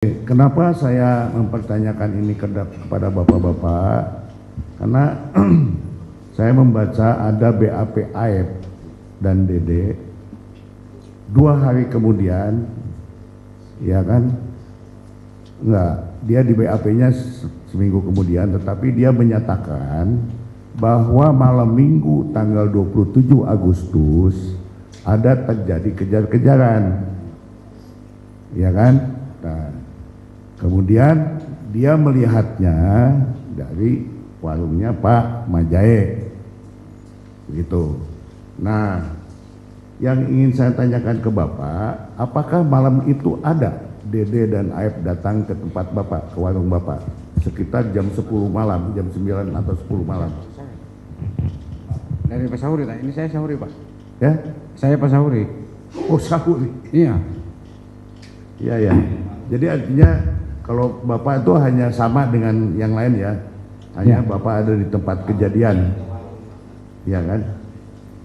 Kenapa saya mempertanyakan ini kepada bapak-bapak? Karena saya membaca ada BAP Aep dan Dede 2 hari kemudian, ya kan? Enggak, dia di BAP-nya seminggu kemudian, tetapi dia menyatakan bahwa malam Minggu tanggal 27 Agustus ada terjadi kejar-kejaran, ya kan? Nah, kemudian dia melihatnya dari warungnya Pak Majae, begitu. Nah, yang ingin saya tanyakan ke Bapak, apakah malam itu ada Dede dan Aep datang ke tempat Bapak, ke warung Bapak, sekitar jam 10 malam, jam 9 atau 10 malam? Dari Pak Sauri, ini saya Sauri Pak. Ya? Saya Pak Sauri. Oh, Sauri. Iya. Iya, ya. Jadi artinya kalau Bapak itu hanya sama dengan yang lain ya, hanya Bapak ada di tempat kejadian, ya kan?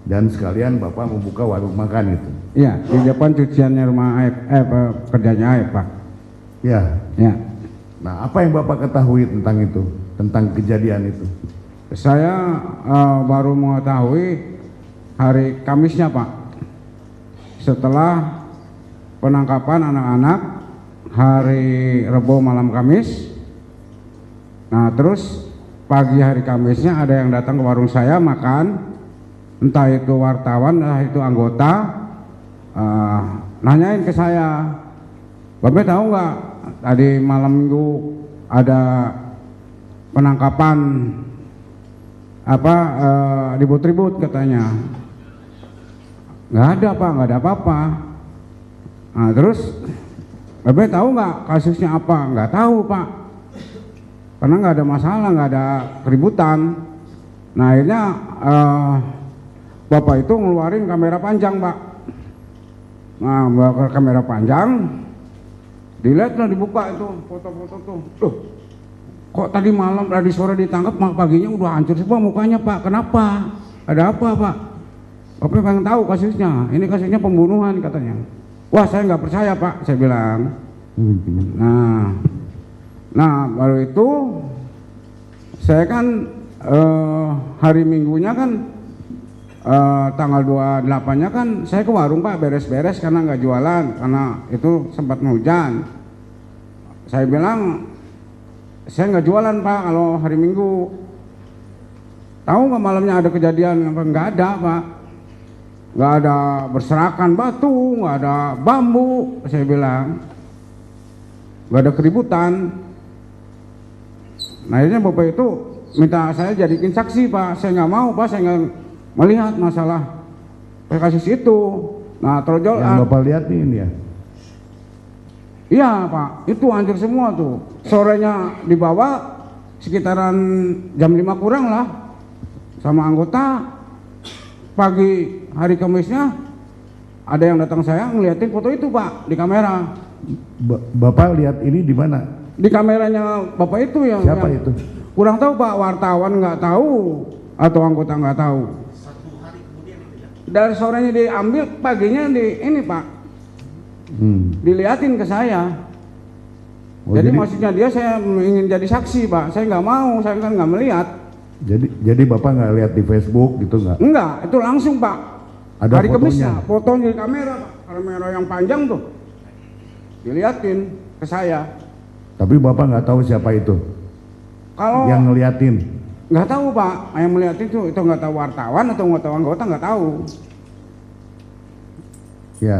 Dan sekalian Bapak membuka warung makan gitu. Iya, di depan cuciannya rumah Aep, kerjanya Aep Pak. Ya. Ya. Nah, apa yang Bapak ketahui tentang itu, tentang kejadian itu? Saya baru mengetahui hari Kamisnya Pak, setelah penangkapan anak-anak hari Rebo malam Kamis. Nah, terus pagi hari Kamisnya ada yang datang ke warung saya makan, entah itu wartawan, entah itu anggota, nanyain ke saya, Bapak tahu nggak tadi malam Minggu ada penangkapan ribut-ribut katanya. Nggak ada Pak, nggak ada apa-apa. Nah, terus Bapak tahu nggak kasusnya apa? Nggak tahu Pak, karena nggak ada masalah, nggak ada keributan. Nah, akhirnya Bapak itu ngeluarin kamera panjang Pak. Nah, bawa kamera panjang, dilihatlah, dibuka itu foto-foto tuh. Loh, kok tadi malam, tadi sore ditangkap, paginya udah hancur semua mukanya Pak. Kenapa? Ada apa Pak? Bapak pengen tahu kasusnya. Ini kasusnya pembunuhan katanya. Wah, saya nggak percaya Pak, saya bilang. Nah baru itu saya kan hari Minggunya kan tanggal 28-nya kan saya ke warung Pak, beres-beres karena nggak jualan, karena itu sempat hujan. Saya bilang saya nggak jualan Pak kalau hari Minggu. Tahu nggak malamnya ada kejadian apa? Nggak ada Pak. Nggak ada berserakan batu, nggak ada bambu, saya bilang. Nggak ada keributan. Nah, akhirnya Bapak itu minta saya jadikan saksi Pak. Saya nggak mau Pak, saya nggak melihat masalah kasus itu. Nah, terjol. Yang Bapak lihat nih ini ya? Iya Pak, itu hancur semua tuh. Sorenya dibawa sekitaran jam 5 kurang lah sama anggota. Pagi hari Kamisnya ada yang datang saya ngeliatin foto itu Pak di kamera. Bapak lihat ini di mana? Di kameranya Bapak itu yang. Siapa itu? Kurang tahu Pak, wartawan nggak tahu atau anggota nggak tahu. Dari sorenya diambil, paginya di ini Pak, diliatin ke saya. Jadi maksudnya dia, saya ingin jadi saksi Pak. Saya nggak mau, saya kan nggak melihat. Jadi Bapak nggak lihat di Facebook gitu nggak? Enggak, itu langsung Pak. Ada hari fotonya? Kemisnya, fotonya di kamera Pak, kamera yang panjang tuh, diliatin ke saya. Tapi Bapak nggak tahu siapa itu? Kalau yang ngeliatin? Nggak tahu Pak, yang melihatin itu nggak tahu wartawan atau nggak tahu anggota, nggak tahu. Ya,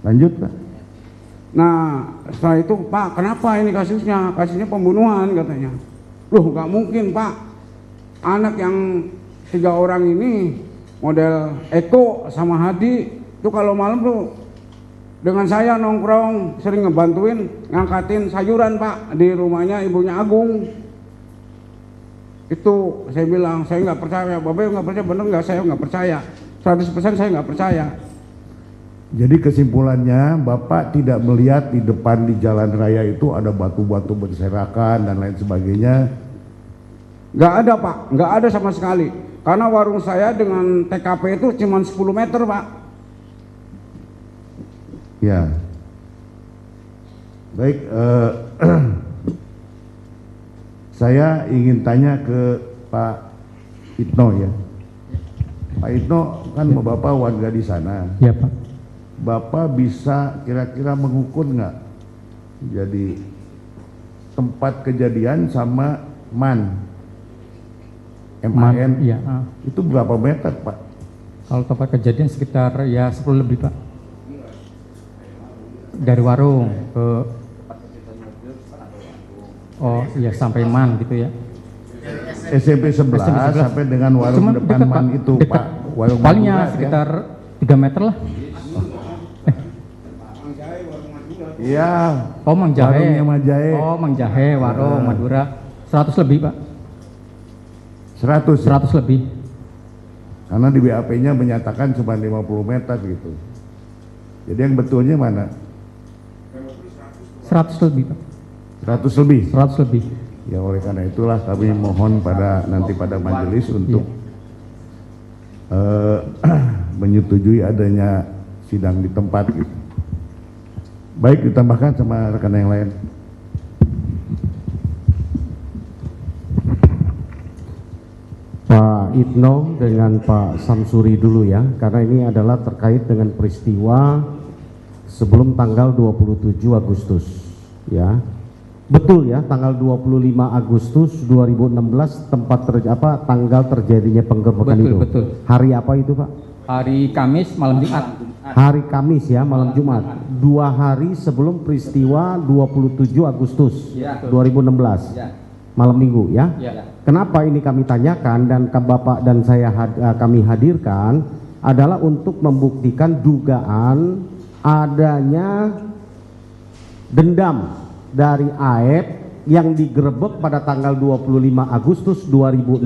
lanjut Pak. Nah, setelah itu Pak, kenapa ini kasusnya? Kasusnya pembunuhan katanya. Loh, nggak mungkin Pak. Anak yang 3 orang ini model Eko sama Hadi itu kalau malam tuh dengan saya nongkrong, sering ngebantuin ngangkatin sayuran Pak di rumahnya ibunya Agung. Itu saya bilang, saya nggak percaya. Bapak nggak percaya, bener nggak? Saya nggak percaya, 100% saya nggak percaya. Jadi kesimpulannya Bapak tidak melihat di depan di jalan raya itu ada batu-batu berserakan dan lain sebagainya? Nggak ada Pak, nggak ada sama sekali. Karena warung saya dengan TKP itu cuma 10 meter Pak. Ya. Baik, saya ingin tanya ke Pak Itno ya. Pak Itno kan Bapak warga di sana. Ya Pak. Bapak bisa kira-kira mengukur nggak? Jadi tempat kejadian sama MAN, MAN, Iya. itu berapa meter Pak? Kalau tempat kejadian sekitar ya 10 lebih Pak. Dari warung ke iya sampai MAN gitu ya. SMP 11 SMP 11 sampai dengan warung Cuman depan dekat, MAN Pak. itu Dekat. Pak. Warung Palingnya Madura, sekitar 3 meter lah. Iya. Oh Mang Jahe. Warungnya Mang Jahe. Oh Mang Jahe, warung Madura. 100 lebih Pak. 100 ya? 100 lebih. Karena di BAP-nya menyatakan cuma 50 meter gitu. Jadi yang betulnya mana? 100 lebih Pak. 100 lebih. 100 lebih. Ya oleh karena itulah kami mohon nanti pada majelis untuk menyetujui adanya sidang di tempat gitu. Baik, ditambahkan sama rekan yang lain. Pak Itno dengan Pak Samsuri dulu ya, karena ini adalah terkait dengan peristiwa sebelum tanggal 27 Agustus ya. Betul ya, tanggal 25 Agustus 2016 tanggal terjadinya penggerbekan Betul, itu. betul. Hari apa itu Pak? Hari Kamis malam Jumat. Hari Kamis ya, malam Jumat. 2 hari sebelum peristiwa 27 Agustus Ya. 2016. Ya. Malam Minggu ya. Ya. Kenapa ini kami tanyakan dan Bapak dan saya kami hadirkan adalah untuk membuktikan dugaan adanya dendam dari AF yang digerebek pada tanggal 25 Agustus 2016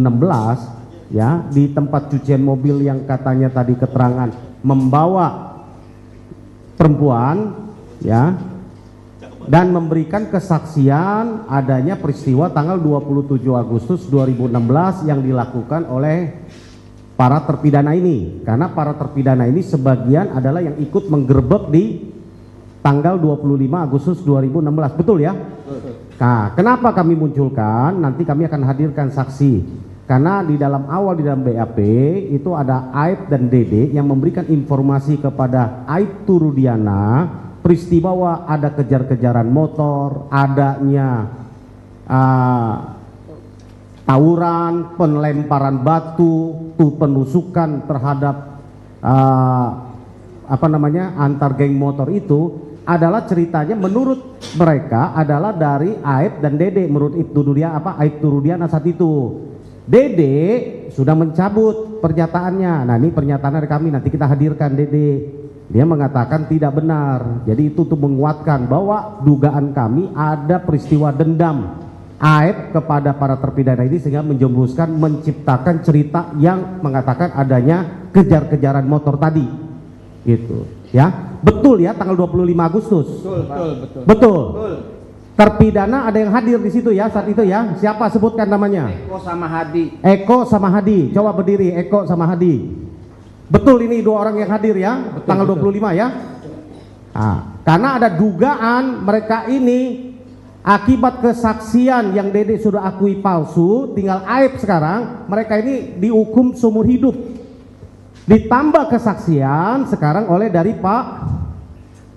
ya di tempat cucian mobil yang katanya tadi keterangan membawa perempuan ya dan memberikan kesaksian adanya peristiwa tanggal 27 Agustus 2016 yang dilakukan oleh para terpidana ini, karena para terpidana ini sebagian adalah yang ikut menggerebek di tanggal 25 Agustus 2016, betul ya? Nah, kenapa kami munculkan? Nanti kami akan hadirkan saksi, karena di dalam BAP itu ada Aib dan Dede yang memberikan informasi kepada Aib Turudiana peristiwa ada kejar-kejaran motor, adanya tawuran, penlemparan batu, penusukan terhadap antar geng motor itu adalah ceritanya menurut mereka adalah dari Aib dan Dede, menurut Aib Turudiana saat itu. Dede sudah mencabut pernyataannya. Nah, ini pernyataan dari kami, nanti kita hadirkan Dede. Dia mengatakan tidak benar. Jadi itu untuk menguatkan bahwa dugaan kami ada peristiwa dendam Aib kepada para terpidana ini sehingga menjembruskan menciptakan cerita yang mengatakan adanya kejar-kejaran motor tadi. Gitu. Ya. Betul ya tanggal 25 Agustus. Betul. Terpidana ada yang hadir di situ ya saat itu ya. Siapa sebutkan namanya? Eko sama Hadi. Coba berdiri Eko sama Hadi. Betul ini dua orang yang hadir ya, betul, tanggal 25 ya. Nah, karena ada dugaan mereka ini akibat kesaksian yang Dede sudah akui palsu, tinggal Aib sekarang, mereka ini dihukum seumur hidup. Ditambah kesaksian sekarang oleh dari Pak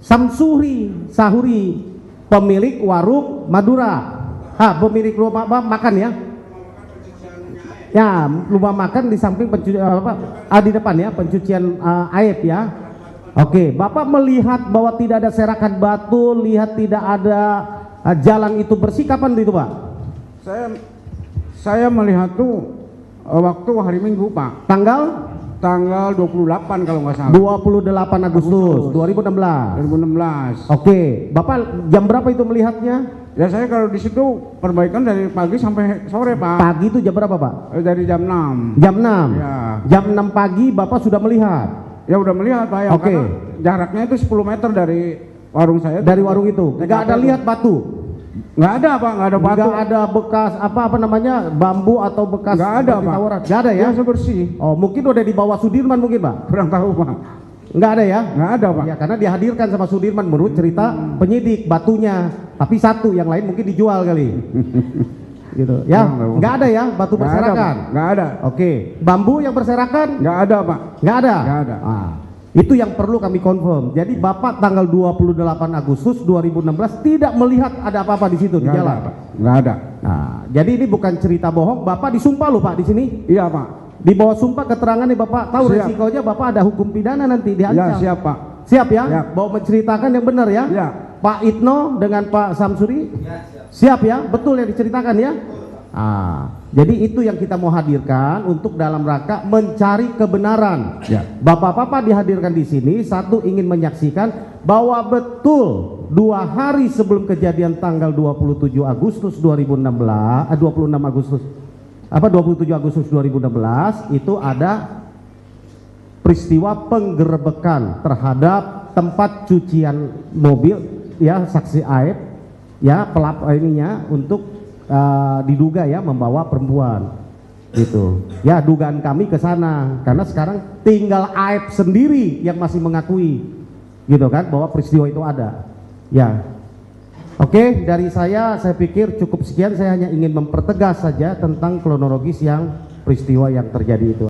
Sahuri, pemilik warung Madura. Pemilik rumah makan ya. Ya, rumah makan di samping di depan ya, pencucian air ya. Oke, Bapak melihat bahwa tidak ada serakan batu, lihat tidak ada jalan itu bersih, kapan itu Pak? Saya melihat tuh waktu hari Minggu Pak. Tanggal 28 kalau nggak salah. 28 Agustus 2016. Oke, Bapak jam berapa itu melihatnya? Ya saya kalau di situ perbaikan dari pagi sampai sore Pak. Pagi itu jam berapa Pak? Dari jam 6. Jam 6. Ya. Jam 6 pagi Bapak sudah melihat. Ya udah melihat Pak ya. Oke. Jaraknya itu 10 meter dari warung saya. Dari warung itu. Enggak ada lihat batu. Enggak ada Pak, enggak ada batu. Enggak ada bekas bambu atau bekas enggak ada Pak. Enggak ada ya? Biasa bersih. Oh, mungkin udah di bawah Sudirman mungkin Pak. Kurang tahu Pak. Nggak ada ya? Nggak ada, Pak. Ya, karena dihadirkan sama Sudirman menurut cerita penyidik batunya, tapi satu yang lain mungkin dijual kali. Gitu. Ya, nggak ada ya batu Nggak ada, Pak. berserakan. Nggak ada. Oke, bambu yang berserakan Nggak ada, Pak. nggak ada. Nggak ada. Ah, itu yang perlu kami confirm. Jadi Bapak tanggal 28 Agustus 2016 tidak melihat ada apa-apa di situ di Nggak jalan. ada, Pak. Nggak ada. Nah, jadi ini bukan cerita bohong. Bapak disumpah loh Pak di sini. Iya, Pak. Di bawah sumpah keterangan nih Bapak tahu Siap. resikonya Bapak ada hukum pidana nanti Ya, diancam. siap, Pak. Siap ya? Siap. Mau menceritakan yang benar ya? Ya. Pak Itno dengan Pak Samsuri? Siap ya? Betul yang diceritakan ya? Jadi itu yang kita mau hadirkan untuk dalam rangka mencari kebenaran. Ya. Bapak-bapak dihadirkan di sini satu ingin menyaksikan bahwa betul 2 hari sebelum kejadian tanggal 27 Agustus 2016, 26 Agustus 27 Agustus 2016 itu ada peristiwa penggerebekan terhadap tempat cucian mobil ya saksi Aib ya ininya untuk diduga ya membawa perempuan gitu ya, dugaan kami ke sana karena sekarang tinggal Aib sendiri yang masih mengakui gitu kan bahwa peristiwa itu ada ya. Oke, dari saya pikir cukup sekian. Saya hanya ingin mempertegas saja tentang kronologis yang peristiwa yang terjadi itu.